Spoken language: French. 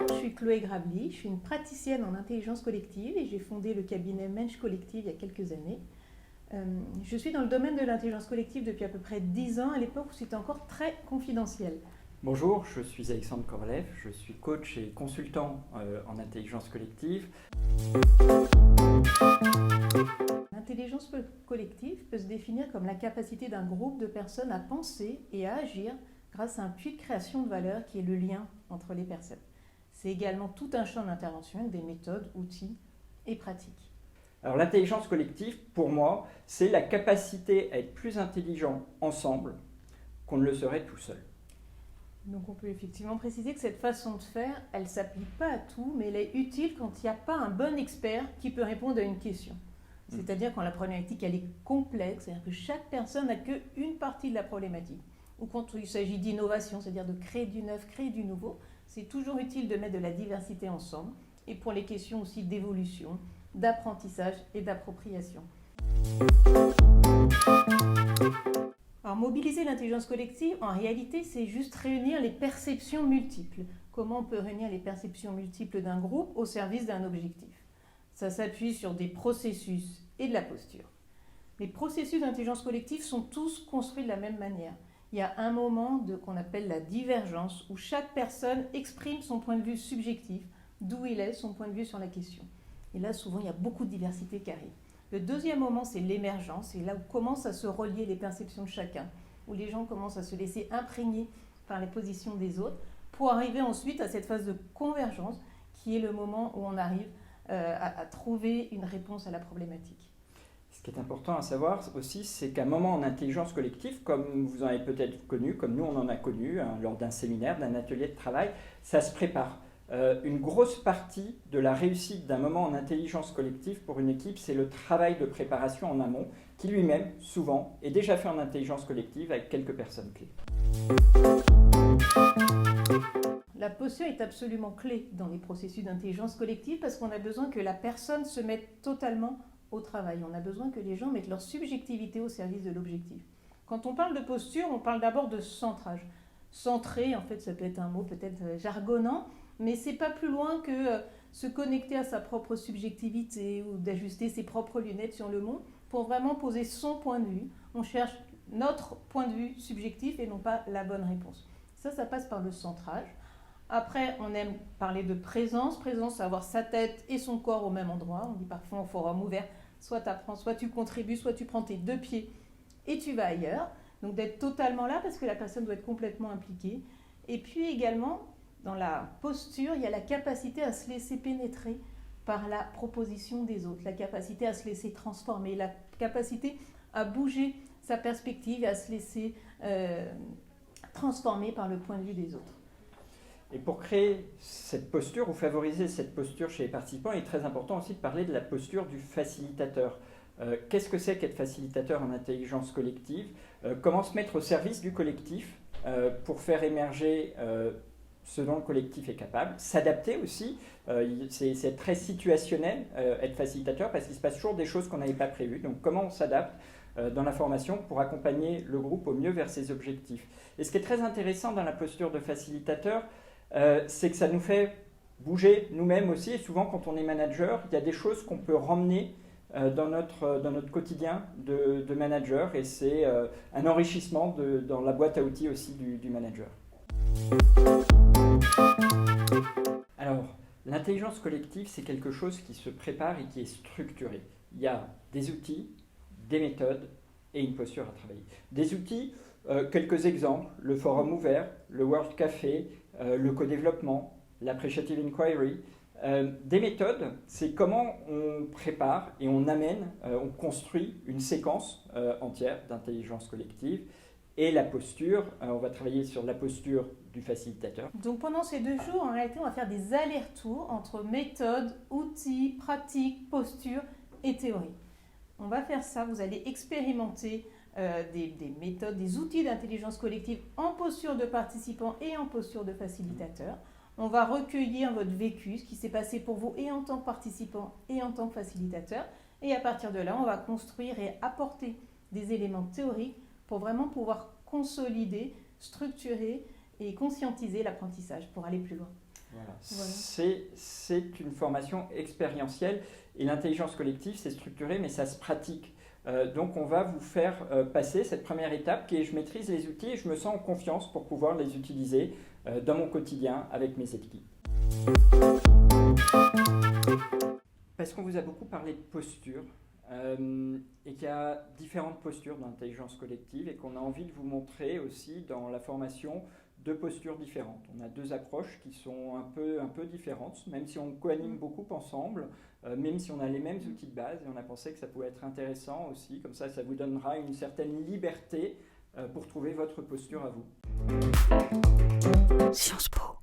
Je suis Chloé Gravely, je suis une praticienne en intelligence collective et j'ai fondé le cabinet Mensch Collective il y a quelques années. Je suis dans le domaine de l'intelligence collective depuis à peu près 10 ans, à l'époque où c'était encore très confidentiel. Bonjour, je suis Alexandre Korlev, je suis coach et consultant en intelligence collective. L'intelligence collective peut se définir comme la capacité d'un groupe de personnes à penser et à agir grâce à un puits de création de valeur qui est le lien entre les personnes. C'est également tout un champ d'intervention avec des méthodes, outils et pratiques. Alors l'intelligence collective, pour moi, c'est la capacité à être plus intelligent ensemble qu'on ne le serait tout seul. Donc on peut effectivement préciser que cette façon de faire, elle ne s'applique pas à tout, mais elle est utile quand il n'y a pas un bon expert qui peut répondre à une question. C'est-à-dire quand la problématique elle est complexe, c'est-à-dire que chaque personne n'a qu'une partie de la problématique. Ou quand il s'agit d'innovation, c'est-à-dire de créer du neuf, créer du nouveau, c'est toujours utile de mettre de la diversité ensemble. Et pour les questions aussi d'évolution, d'apprentissage et d'appropriation. Alors, mobiliser l'intelligence collective, en réalité, c'est juste réunir les perceptions multiples. Comment on peut réunir les perceptions multiples d'un groupe au service d'un objectif? Ça s'appuie sur des processus et de la posture. Les processus d'intelligence collective sont tous construits de la même manière. Il y a un moment qu'on appelle la divergence, où chaque personne exprime son point de vue subjectif, d'où il est, son point de vue sur la question. Et là, souvent, il y a beaucoup de diversité qui arrive. Le deuxième moment, c'est l'émergence, c'est là où commencent à se relier les perceptions de chacun, où les gens commencent à se laisser imprégner par les positions des autres, pour arriver ensuite à cette phase de convergence, qui est le moment où on arrive à trouver une réponse à la problématique. Ce qui est important à savoir aussi, c'est qu'à un moment en intelligence collective, comme vous en avez peut-être connu, comme nous on en a connu lors d'un séminaire, d'un atelier de travail, ça se prépare. Une grosse partie de la réussite d'un moment en intelligence collective pour une équipe, c'est le travail de préparation en amont, qui lui-même, souvent, est déjà fait en intelligence collective avec quelques personnes clés. La posture est absolument clé dans les processus d'intelligence collective parce qu'on a besoin que la personne se mette totalement au travail. On a besoin que les gens mettent leur subjectivité au service de l'objectif. Quand on parle de posture, on parle d'abord de centrage. Centrer, en fait, ça peut être un mot peut-être jargonnant, mais c'est pas plus loin que se connecter à sa propre subjectivité ou d'ajuster ses propres lunettes sur le monde pour vraiment poser son point de vue. On cherche notre point de vue subjectif et non pas la bonne réponse. Ça passe par le centrage. Après, on aime parler de présence. Présence, c'est avoir sa tête et son corps au même endroit. On dit parfois en forum ouvert, soit tu apprends, soit tu contribues, soit tu prends tes deux pieds et tu vas ailleurs. Donc d'être totalement là parce que la personne doit être complètement impliquée. Et puis également, dans la posture, il y a la capacité à se laisser pénétrer par la proposition des autres, la capacité à se laisser transformer, la capacité à bouger sa perspective et à se laisser transformer par le point de vue des autres. Et pour créer cette posture ou favoriser cette posture chez les participants, il est très important aussi de parler de la posture du facilitateur. Qu'est-ce que c'est qu'être facilitateur en intelligence collective? Comment se mettre au service du collectif pour faire émerger ce dont le collectif est capable? S'adapter aussi, c'est très situationnel être facilitateur parce qu'il se passe toujours des choses qu'on n'avait pas prévues. Donc comment on s'adapte dans la formation pour accompagner le groupe au mieux vers ses objectifs? Et ce qui est très intéressant dans la posture de facilitateur, c'est que ça nous fait bouger nous-mêmes aussi. Et souvent, quand on est manager, il y a des choses qu'on peut ramener dans notre quotidien de manager. Et c'est un enrichissement dans la boîte à outils aussi du manager. Alors, l'intelligence collective, c'est quelque chose qui se prépare et qui est structuré. Il y a des outils, des méthodes et une posture à travailler. Des outils, quelques exemples, le forum ouvert, le World Café, le co-développement, l'appreciative inquiry. Des méthodes, c'est comment on prépare et on amène, on construit une séquence entière d'intelligence collective. Et la posture, on va travailler sur la posture du facilitateur. Donc pendant ces 2 jours, en réalité, on va faire des allers-retours entre méthode, outils, pratiques, posture et théorie. On va faire ça, vous allez expérimenter des méthodes, des outils d'intelligence collective en posture de participant et en posture de facilitateur. On va recueillir votre vécu, ce qui s'est passé pour vous et en tant que participant et en tant que facilitateur. Et à partir de là, on va construire et apporter des éléments théoriques pour vraiment pouvoir consolider, structurer et conscientiser l'apprentissage pour aller plus loin. Voilà. Voilà. C'est une formation expérientielle et l'intelligence collective, c'est structuré, mais ça se pratique. Donc on va vous faire passer cette première étape qui est je maîtrise les outils et je me sens en confiance pour pouvoir les utiliser dans mon quotidien avec mes équipes. Parce qu'on vous a beaucoup parlé de posture et qu'il y a différentes postures dans l'intelligence collective et qu'on a envie de vous montrer aussi dans la formation deux postures différentes. On a deux approches qui sont un peu différentes, même si on coanime beaucoup ensemble, même si on a les mêmes outils de base, et on a pensé que ça pouvait être intéressant aussi, comme ça vous donnera une certaine liberté pour trouver votre posture à vous. Sciences Po.